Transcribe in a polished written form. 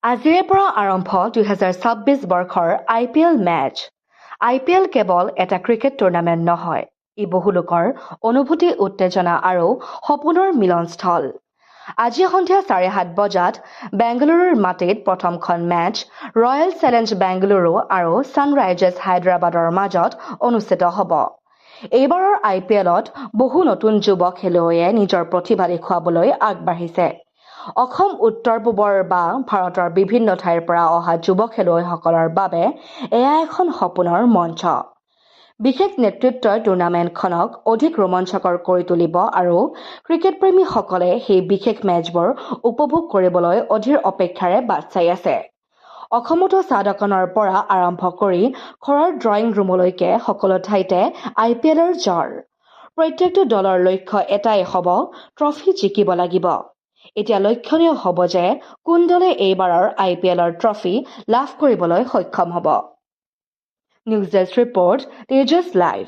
আজিৰে পৰা আৰম্ভ 2026 বৰ্ষৰ IPL মেচ। IPL কেৱল এটা ক্ৰিকেট টুৰ্ণামেণ্ট নহয়, ই বহু লোকৰ অনুভূতি, উত্তেজনা আৰু সপোনৰ মিলনস্থল। আজি সন্ধিয়া 7:30 বজাত বেংগালুৰুৰ মাটিত প্ৰথমখন মেচ ৰয়েল চেলেঞ্জ বেংগালুৰু আৰু ছানৰাইজাৰ্ছ হায়দৰাবাদৰ মাজত অনুষ্ঠিত হ'ব। এইবাৰৰ IPLত বহু নতুন যুৱ খেলুৱৈয়ে নিজৰ প্ৰতিভা দেখুৱাবলৈ আগবাঢ়িছে। অসম, উত্তৰ-পূবৰ বা ভাৰতৰ বিভিন্ন ঠাইৰ পৰা অহা যুৱ খেলুৱৈসকলৰ বাবে এয়া এখন সপোনৰ মঞ্চ। বিশেষ নেতৃত্বই টুৰ্ণামেণ্টখনক অধিক ৰোমাঞ্চকৰ কৰি তুলিব আৰু ক্ৰিকেটপ্ৰেমীসকলে সেই বিশেষ মেচবোৰ উপভোগ কৰিবলৈ অধীৰ অপেক্ষাৰে বাট চাই আছে। অসমতো চাহ দোকানৰ পৰা আৰম্ভ কৰি ঘৰৰ ড্ৰয়িং ৰুমলৈকে সকলো ঠাইতে IPLৰ জ্বৰ। প্ৰত্যেকটো দলৰ লক্ষ্য এটাই হ'ব, ট্ৰফী জিকিব লাগিব। এতিয়া লক্ষণীয় হ'ব যে কোন দলে এইবাৰৰ IPLৰ ট্ৰফী লাভ কৰিবলৈ সক্ষম হ'ব। News desk report, Tejas live.